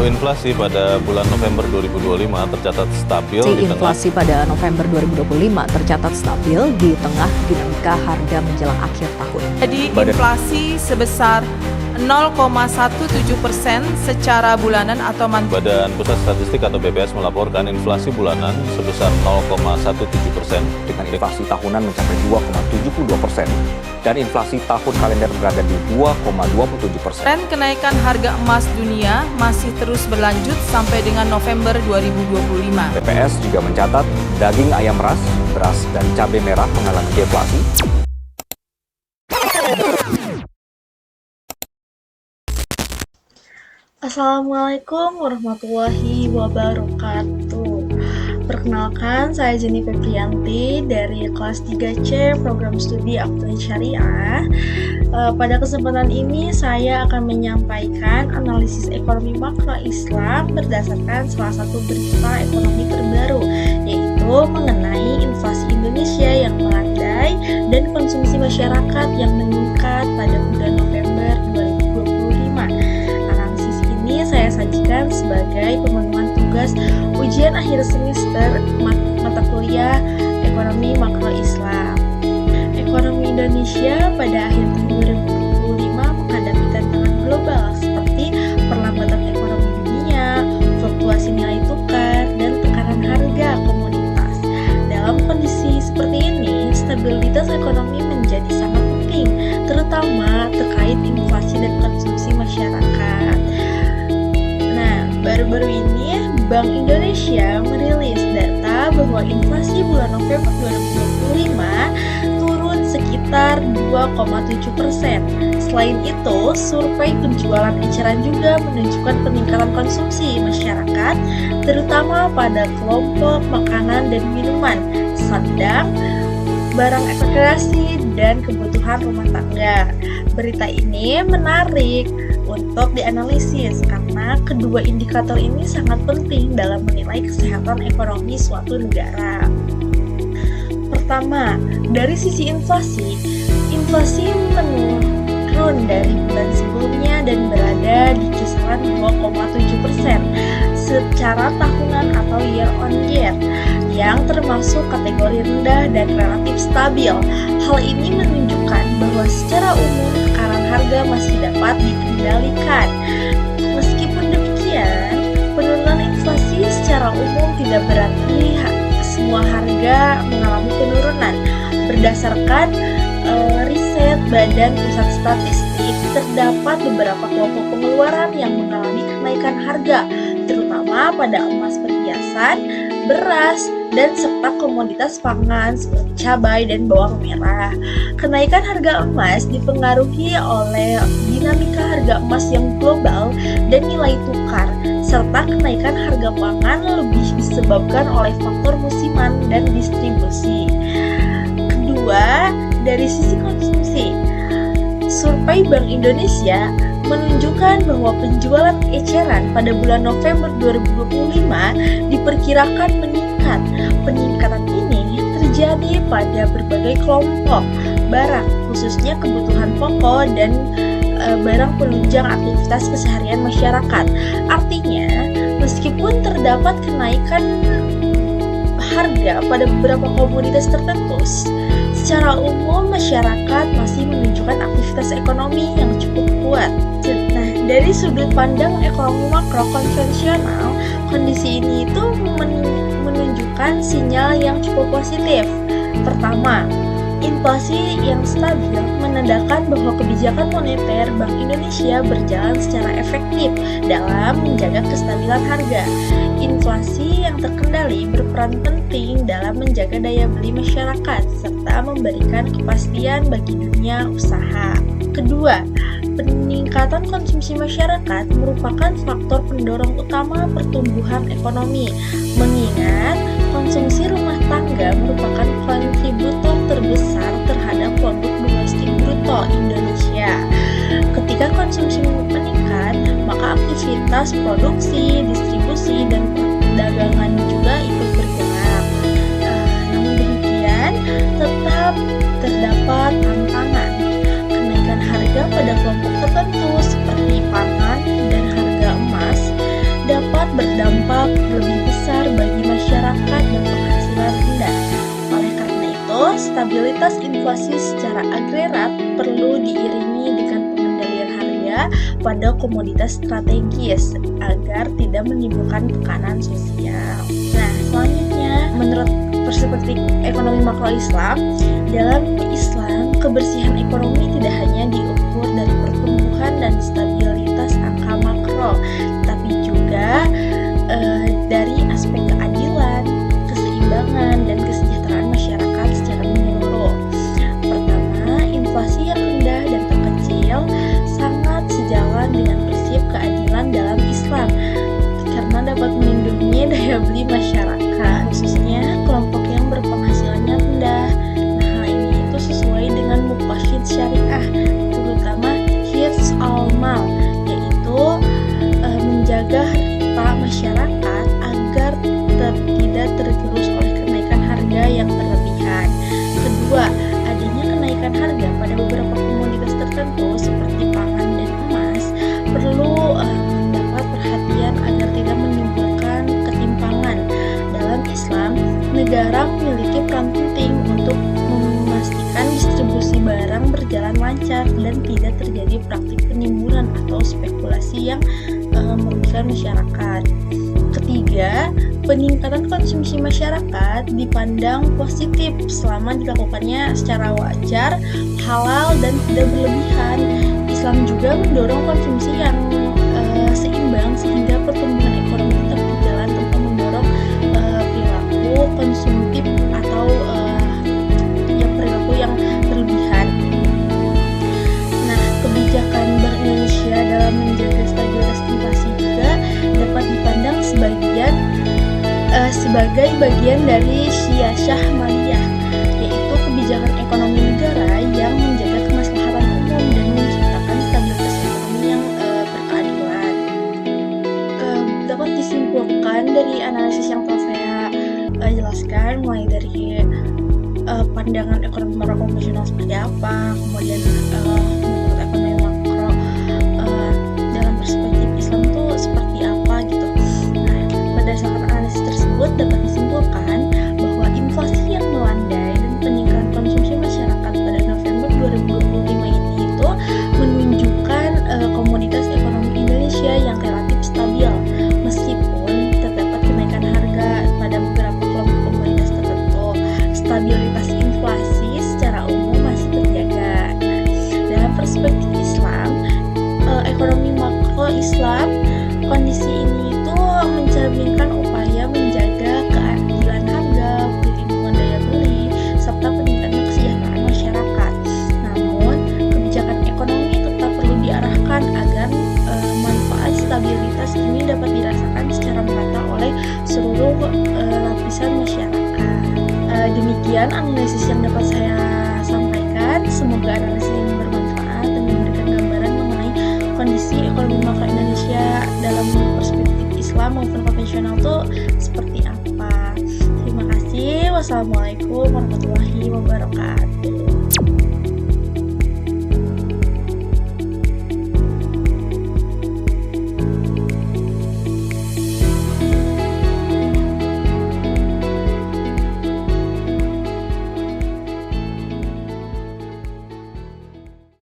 inflasi pada bulan November 2025 tercatat stabil inflasi pada November 2025 tercatat stabil di tengah dinamika harga menjelang akhir tahun. Jadi inflasi sebesar 0,17% secara bulanan atau Badan Pusat Statistik atau BPS melaporkan inflasi bulanan sebesar 0,17%. Dengan inflasi tahunan mencapai 2,72% dan inflasi tahun kalender berada di 2,27%. Tren kenaikan harga emas dunia masih terus berlanjut sampai dengan November 2025. BPS juga mencatat daging ayam ras, beras, dan cabai merah mengalami deflasi. Assalamualaikum warahmatullahi wabarakatuh. Perkenalkan, saya Jenny Febrianti dari kelas 3C Program Studi Akuntansi Syariah. Pada kesempatan ini saya akan menyampaikan analisis ekonomi makro Islam berdasarkan salah satu berita ekonomi terbaru, yaitu mengenai inflasi Indonesia yang melandai dan konsumsi masyarakat yang meningkat pada bulan November 2025. Analisis ini saya sajikan sebagai pemenuhan tugas ujian akhir semester mata kuliah Ekonomi Makro Islam. Ekonomi Indonesia pada akhir tahun 2025 menghadapi tantangan global seperti perlambatan ekonomi dunia, fluktuasi nilai tukar, dan tekanan harga komoditas. Dalam kondisi seperti ini, stabilitas ekonomi menjadi sangat penting, terutama terkait inflasi dan konsumsi masyarakat. Nah, baru-baru ini Bank Indonesia merilis data bahwa inflasi bulan November 2025 turun sekitar 2,7%. Selain itu, survei penjualan eceran juga menunjukkan peningkatan konsumsi masyarakat, terutama pada kelompok makanan dan minuman, sedang barang rekreasi dan kebutuhan rumah tangga. Berita ini menarik untuk dianalisis karena kedua indikator ini sangat penting dalam menilai kesehatan ekonomi suatu negara. Pertama, dari sisi inflasi menurun dari bulan sebelumnya dan berada di kisaran 2,7% secara tahunan atau year on year, yang termasuk kategori rendah dan relatif stabil. Hal ini menunjukkan bahwa secara umum tekanan harga masih dapat dikendalikan. Meskipun demikian, penurunan inflasi secara umum tidak berarti semua harga mengalami penurunan. Berdasarkan riset Badan Pusat Statistik, terdapat beberapa kelompok pengeluaran yang mengalami kenaikan harga, terutama pada emas perhiasan, beras, dan serta komoditas pangan seperti cabai dan bawang merah. Kenaikan harga emas dipengaruhi oleh dinamika harga emas yang global dan nilai tukar, serta kenaikan harga pangan lebih disebabkan oleh faktor musiman dan distribusi. Kedua, dari sisi konsumsi, survei Bank Indonesia menunjukkan bahwa penjualan eceran pada bulan November 2025 diperkirakan meningkat. Peningkatan ini terjadi pada berbagai kelompok barang, khususnya kebutuhan pokok dan barang penunjang aktivitas keseharian masyarakat. Artinya, meskipun terdapat kenaikan harga pada beberapa komoditas tertentu, secara umum masyarakat masih menunjukkan aktivitas ekonomi yang cukup kuat. Nah, dari sudut pandang ekonomi makro konvensional, kondisi ini itu menunjukkan sinyal yang cukup positif. Pertama, inflasi yang stabil menandakan bahwa kebijakan moneter Bank Indonesia berjalan secara efektif dalam menjaga kestabilan harga. Inflasi yang terkendali berperan penting dalam menjaga daya beli masyarakat serta memberikan kepastian bagi dunia usaha. Kedua, peningkatan konsumsi masyarakat merupakan faktor pendorong utama pertumbuhan ekonomi, mengingat konsumsi rumah tangga merupakan kontributor terbesar terhadap produk domestik bruto Indonesia. Ketika konsumsi meningkat, maka aktivitas produksi, distribusi, dan perdagangan juga ikut bergerak. Namun demikian, tetap terdapat tantangan. Kenaikan harga pada kelompok tertentu seperti pangan dan harga emas stabilitas inflasi secara agregat perlu diiringi dengan pengendalian harga pada komoditas strategis agar tidak menimbulkan tekanan sosial. Nah, selanjutnya, menurut perspektif ekonomi makro Islam, dalam Islam kebersihan ekonomi tidak hanya diukur dari pertumbuhan dan stabilitas angka makro, tapi juga dari aspek keadilan, keseimbangan, dan kesejahteraan masyarakat secara menyeluruh. Pertama, inflasi yang rendah dan terkecil sangat sejalan dengan prinsip keadilan dalam Islam karena dapat melindungi daya beli masyarakat, khususnya kelompok yang berpenghasilannya rendah. Nah, hal ini itu sesuai dengan muqasid syariah, terutama hifz al-mal, yaitu menjaga harta masyarakat agar tidak tergerus oleh kenaikan harga yang berlebihan. Kedua, adanya kenaikan harga pada beberapa komoditas tertentu seperti pangan dan emas perlu mendapat perhatian agar tidak menimbulkan ketimpangan. Dalam Islam, negara memiliki peran penting untuk memastikan distribusi barang berjalan lancar dan tidak terjadi praktik penimbunan atau spekulasi yang merugikan masyarakat. Ketiga, peningkatan konsumsi masyarakat dipandang positif selama dilakukannya secara wajar, halal, dan tidak berlebihan. Islam juga mendorong konsumsi yang seimbang sehingga pertumbuhan ekonomi tetap berjalan tanpa mendorong perilaku konsumtif atau perilaku yang berlebihan. Nah, kebijakan Bank Indonesia dalam menjaga stabilitas inflasi juga dapat dipandang sebagai bagian dari siasah maliyah, yaitu kebijakan ekonomi negara yang menjaga kemaslahatan umum dan menciptakan stabilitas ekonomi yang berkeadilan. Dapat disimpulkan dari analisis yang telah saya jelaskan, mulai dari pandangan ekonomi makro konvensional seperti apa, kemudian menurut ekonomi makro dalam perspektif Islam itu seperti apa gitu. Nah, berdasarkan analisis tersebut dapat disimpulkan bahwa inflasi yang melandai dan peningkatan konsumsi masyarakat pada November 2025 ini itu menunjukkan komoditas ekonomi Indonesia yang relatif stabil, meskipun terdapat kenaikan harga pada beberapa kelompok komoditas tertentu. Stabilitas inflasi secara umum masih terjaga. Nah, dalam perspektif Islam, ekonomi makro Islam, kondisi ini itu mencerminkan upaya menjaga keadilan harga, perlindungan daya beli, serta peningkatan kesejahteraan masyarakat. Namun, kebijakan ekonomi tetap perlu diarahkan agar manfaat stabilitas ini dapat dirasakan secara merata oleh seluruh lapisan masyarakat. Demikian analisis yang dapat saya sampaikan. Semoga analisis ini bermanfaat dan memberikan gambaran mengenai kondisi ekonomi makro Indonesia dalam perspektif Islam maupun konvensional itu seperti apa. Terima kasih. Wassalamualaikum warahmatullahi wabarakatuh.